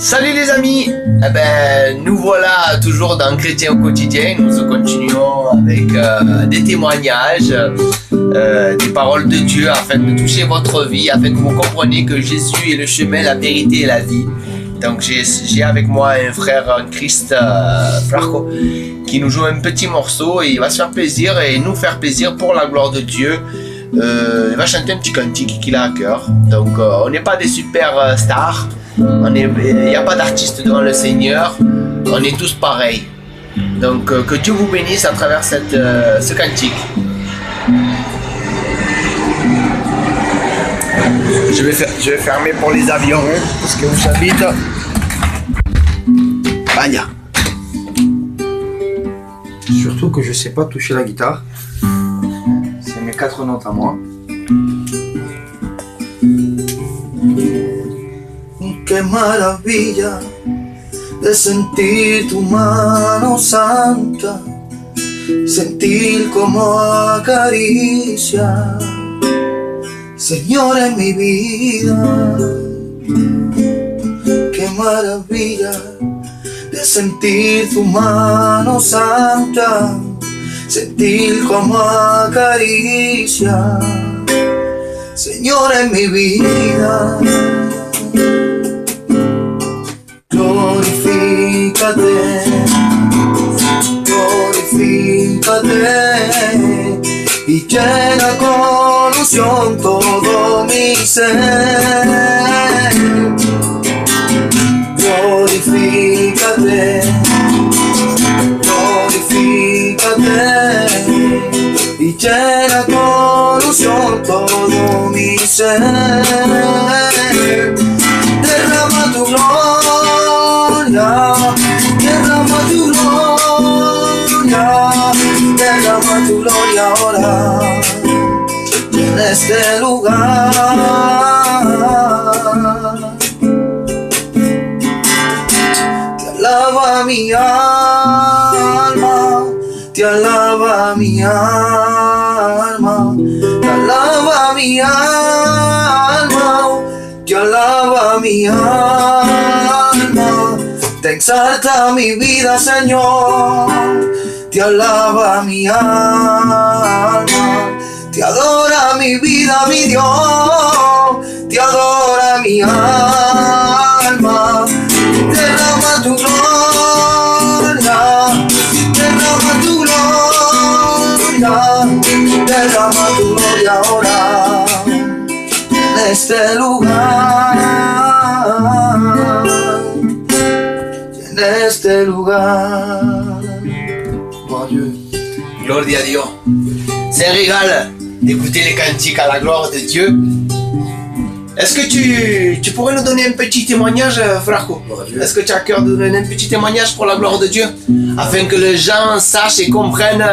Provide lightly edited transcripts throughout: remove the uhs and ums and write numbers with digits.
Salut les amis, nous voilà toujours dans Chrétien au quotidien. Nous continuons avec des témoignages, des paroles de Dieu afin de toucher votre vie, afin que vous compreniez que Jésus est le chemin, la vérité et la vie. Donc j'ai avec moi un frère en Christ, Flaco, qui nous joue un petit morceau et il va se faire plaisir et nous faire plaisir pour la gloire de Dieu. Il va chanter un petit cantique qu'il a à cœur. Donc on n'est pas des super stars. Il n'y a pas d'artiste devant le Seigneur, on est tous pareils. Donc que Dieu vous bénisse à travers ce cantique. Je vais fermer pour les avions, parce que vous savez, Banya. Surtout que je sais pas toucher la guitare. C'est mes 4 notes à moi. Qué maravilla de sentir tu mano santa, sentir como acaricia, Señor, en mi vida. Qué maravilla de sentir tu mano santa, sentir como acaricia, Señor, en mi vida. Glorifícate, glorifícate y llena con unción todo mi ser. Glorifícate, glorifícate y llena con unción todo mi ser. Derrama tu gloria, derrama tu gloria, derrama tu gloria ahora en este lugar. Te alaba mi alma, te alaba mi alma, te alaba mi alma, te alaba mi alma. Te exalta mi vida, Señor, te alaba mi alma, te adora mi vida, mi Dios, te adora mi alma. Derrama tu gloria, derrama tu gloria, derrama tu gloria ahora en este lugar. En este lugar. Bon Dieu. Gloire à Dieu. C'est un régal d'écouter les cantiques à la gloire de Dieu. Est-ce que tu pourrais nous donner un petit témoignage, Flaco? Est-ce que tu as à cœur de donner un petit témoignage pour la gloire de Dieu, afin que les gens sachent et comprennent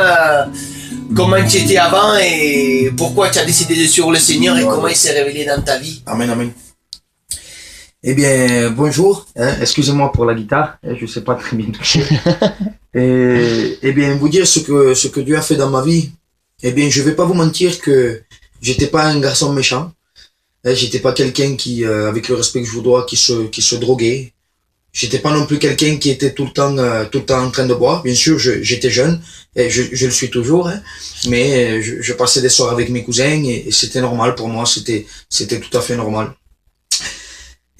comment tu étais avant et pourquoi tu as décidé de suivre le Seigneur et comment il s'est révélé dans ta vie? Amen, amen. Eh bien, bonjour. Excusez-moi pour la guitare. Je sais pas très bien toucher. Eh bien, vous dire ce que Dieu a fait dans ma vie. Eh bien, je vais pas vous mentir que j'étais pas un garçon méchant. J'étais pas quelqu'un qui, avec le respect que je vous dois, qui se droguait. J'étais pas non plus quelqu'un qui était tout le temps en train de boire. Bien sûr, j'étais jeune. Et je le suis toujours. Hein, mais je passais des soirs avec mes cousins et c'était normal pour moi. C'était tout à fait normal.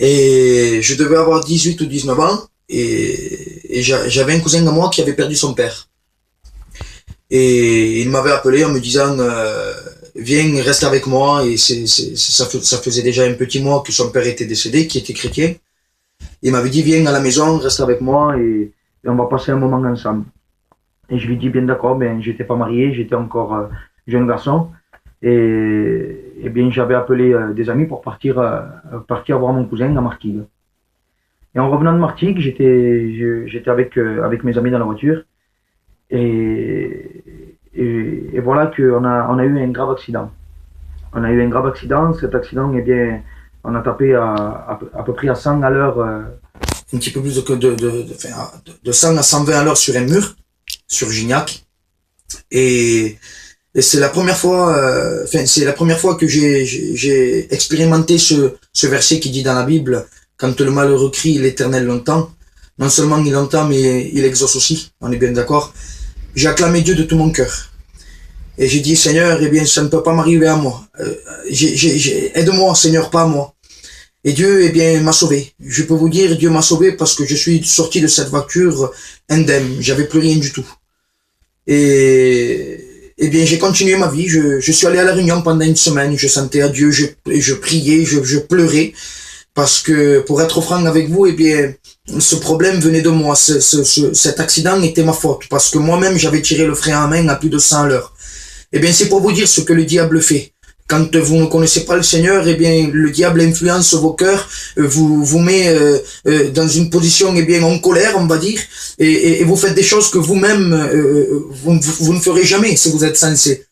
Et je devais avoir 18 ou 19 ans et j'avais un cousin à moi qui avait perdu son père. Et il m'avait appelé en me disant viens, reste avec moi. Et ça faisait déjà un petit mois que son père était décédé, qui était chrétien. Il m'avait dit viens à la maison, reste avec moi et on va passer un moment ensemble. Et je lui dis bien d'accord, ben j'étais pas marié, j'étais encore jeune garçon. Et bien j'avais appelé des amis pour partir voir mon cousin à Martigues. Et en revenant de Martigues, j'étais avec mes amis dans la voiture et voilà qu'on a eu un grave accident. On a eu un grave accident. Cet accident, eh bien, on a tapé à peu près à 100 à l'heure, un petit peu plus de 100 à 120 à l'heure sur un mur, sur Gignac. Et c'est la première fois, que j'ai expérimenté ce verset qui dit dans la Bible Quand le malheureux crie, l'Éternel l'entend. Non seulement il entend, mais il exauce aussi. On est bien d'accord. J'ai acclamé Dieu de tout mon cœur. Et j'ai dit, Seigneur, eh bien, ça ne peut pas m'arriver à moi. Aide-moi, Seigneur, pas à moi. Et Dieu, eh bien, m'a sauvé. Je peux vous dire, Dieu m'a sauvé parce que je suis sorti de cette voiture indemne. J'avais plus rien du tout. Et eh bien, j'ai continué ma vie. Je suis allé à la Réunion pendant une semaine. Je sentais à Dieu, je priais, je pleurais. Parce que, pour être franc avec vous, eh bien, ce problème venait de moi. Cet accident était ma faute. Parce que moi-même, j'avais tiré le frein à main à plus de 100 à l'heure. Eh bien, c'est pour vous dire ce que le diable fait. Quand vous ne connaissez pas le Seigneur, eh bien, le diable influence vos cœurs, vous met dans une position, eh bien, en colère, on va dire, et vous faites des choses que vous-même, vous ne ferez jamais si vous êtes sensé.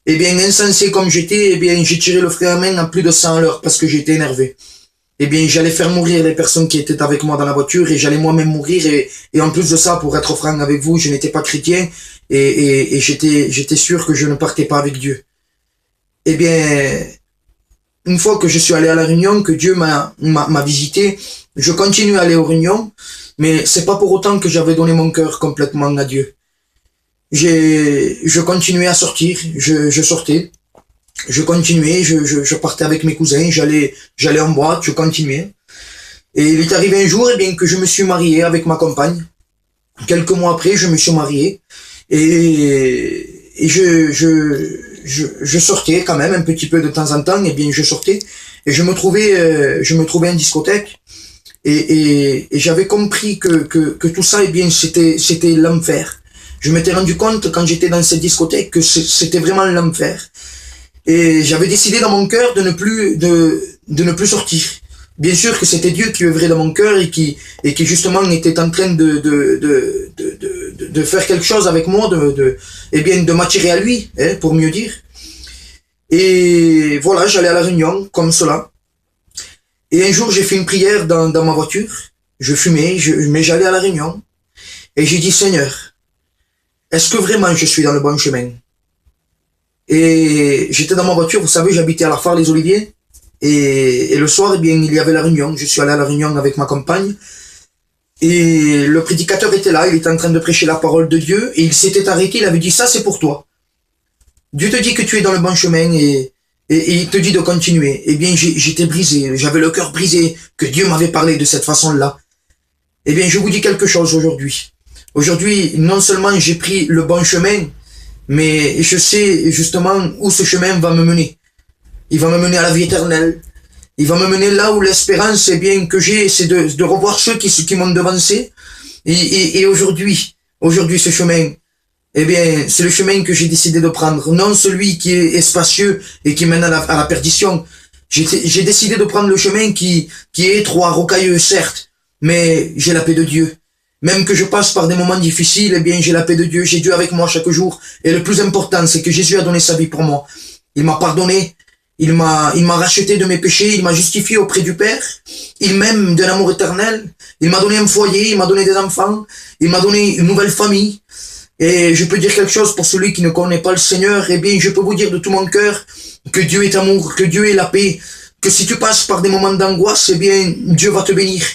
Eh bien, insensé comme j'étais, eh bien, j'ai tiré le frein à main à plus de 100 à l'heure parce que j'étais énervé. Eh bien, j'allais faire mourir les personnes qui étaient avec moi dans la voiture et j'allais moi-même mourir. Et en plus de ça, pour être franc avec vous, je n'étais pas chrétien et j'étais sûr que je ne partais pas avec Dieu. Eh bien, une fois que je suis allé à la Réunion, que Dieu m'a visité, je continue à aller aux réunions, mais c'est pas pour autant que j'avais donné mon cœur complètement à Dieu. Je continuais à sortir, je sortais. Je continuais, je partais avec mes cousins, j'allais en boîte, je continuais. Et il est arrivé un jour, eh bien, que je me suis marié avec ma compagne. Quelques mois après, je me suis marié. Et je sortais quand même un petit peu de temps en temps, eh bien, je sortais. Et je me trouvais en discothèque. Et j'avais compris que tout ça, eh bien, c'était l'enfer. Je m'étais rendu compte quand j'étais dans cette discothèque que c'était vraiment l'enfer. Et j'avais décidé dans mon cœur de ne plus sortir. Bien sûr que c'était Dieu qui œuvrait dans mon cœur et qui justement était en train de faire quelque chose avec moi, de m'attirer à lui, hein, pour mieux dire. Et voilà, j'allais à la Réunion, comme cela. Et un jour, j'ai fait une prière dans ma voiture. Je fumais, mais j'allais à la Réunion. Et j'ai dit, Seigneur, est-ce que vraiment je suis dans le bon chemin? Et j'étais dans ma voiture, vous savez, j'habitais à la Phare les Oliviers. Et le soir, eh bien, il y avait la réunion. Je suis allé à la réunion avec ma compagne. Et le prédicateur était là, il était en train de prêcher la parole de Dieu. Et il s'était arrêté, il avait dit, ça c'est pour toi. Dieu te dit que tu es dans le bon chemin et il te dit de continuer. Eh bien, j'étais brisé, j'avais le cœur brisé, que Dieu m'avait parlé de cette façon-là. Eh bien, je vous dis quelque chose aujourd'hui. Aujourd'hui, non seulement j'ai pris le bon chemin, mais je sais justement où ce chemin va me mener. Il va me mener à la vie éternelle. Il va me mener là où l'espérance, eh bien, que j'ai, c'est de revoir ceux qui m'ont devancé. Et aujourd'hui, ce chemin, eh bien, c'est le chemin que j'ai décidé de prendre. Non celui qui est spacieux et qui mène à la perdition. J'ai décidé de prendre le chemin qui est étroit, rocailleux, certes, mais j'ai la paix de Dieu. Même que je passe par des moments difficiles, eh bien, j'ai la paix de Dieu, j'ai Dieu avec moi chaque jour. Et le plus important, c'est que Jésus a donné sa vie pour moi. Il m'a pardonné, il m'a racheté de mes péchés, il m'a justifié auprès du Père. Il m'aime d'un amour éternel. Il m'a donné un foyer, il m'a donné des enfants, il m'a donné une nouvelle famille. Et je peux dire quelque chose pour celui qui ne connaît pas le Seigneur, eh bien, je peux vous dire de tout mon cœur que Dieu est amour, que Dieu est la paix. Que si tu passes par des moments d'angoisse, eh bien, Dieu va te bénir.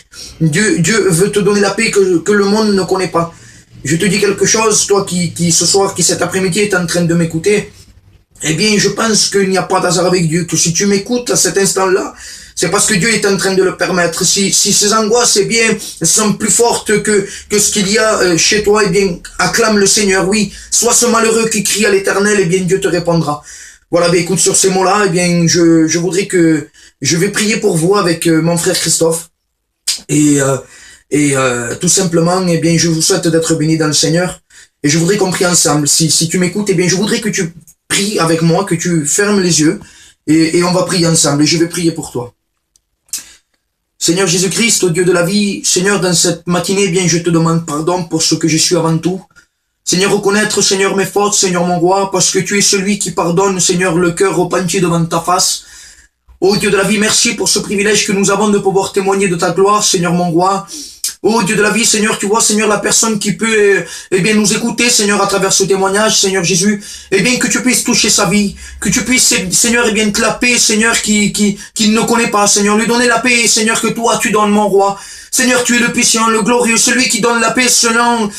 Dieu veut te donner la paix que le monde ne connaît pas. Je te dis quelque chose, toi qui ce soir, qui cet après-midi est en train de m'écouter, eh bien, je pense qu'il n'y a pas d'hasard avec Dieu, que si tu m'écoutes à cet instant-là, c'est parce que Dieu est en train de le permettre. Si ces angoisses, eh bien, sont plus fortes que ce qu'il y a chez toi, eh bien, acclame le Seigneur, oui. Sois ce malheureux qui crie à l'Éternel, eh bien, Dieu te répondra. Voilà, ben écoute, sur ces mots-là, eh bien, je voudrais que je vais prier pour vous avec mon frère Christophe. Et tout simplement, eh bien, je vous souhaite d'être bénis dans le Seigneur. Et je voudrais qu'on prie ensemble. Si tu m'écoutes, eh bien, je voudrais que tu pries avec moi, que tu fermes les yeux. Et on va prier ensemble. Et je vais prier pour toi. Seigneur Jésus-Christ, au Dieu de la vie, Seigneur, dans cette matinée, eh bien, je te demande pardon pour ce que je suis avant tout. Seigneur, reconnaître, Seigneur, mes fautes, Seigneur, mon roi, parce que tu es celui qui pardonne, Seigneur, le cœur repenti devant ta face. Ô Dieu de la vie, merci pour ce privilège que nous avons de pouvoir témoigner de ta gloire, Seigneur, mon roi. Oh Dieu de la vie, Seigneur, tu vois, Seigneur, la personne qui peut, eh bien, nous écouter, Seigneur, à travers ce témoignage, Seigneur Jésus, eh bien, que tu puisses toucher sa vie, que tu puisses, Seigneur, eh bien, que la paix, Seigneur, qui ne connaît pas, Seigneur, lui donner la paix, Seigneur, que toi, tu donnes, mon roi. Seigneur, tu es le puissant, le glorieux, celui qui donne la paix selon,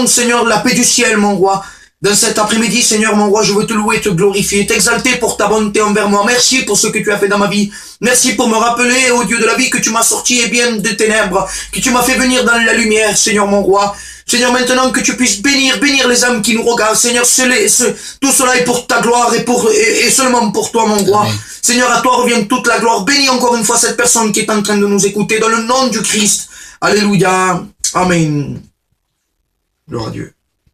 Seigneur, la paix du ciel, mon roi. Dans cet après-midi, Seigneur, mon roi, je veux te louer, te glorifier, t'exalter pour ta bonté envers moi. Merci pour ce que tu as fait dans ma vie. Merci pour me rappeler, ô Dieu de la vie, que tu m'as sorti, eh bien, des ténèbres, que tu m'as fait venir dans la lumière, Seigneur, mon roi. Seigneur, maintenant que tu puisses bénir les âmes qui nous regardent. Seigneur, tout cela est pour ta gloire et seulement pour toi, mon roi. Amen. Seigneur, à toi revient toute la gloire. Bénis encore une fois cette personne qui est en train de nous écouter dans le nom du Christ. Alléluia. Amen. Gloire à Dieu.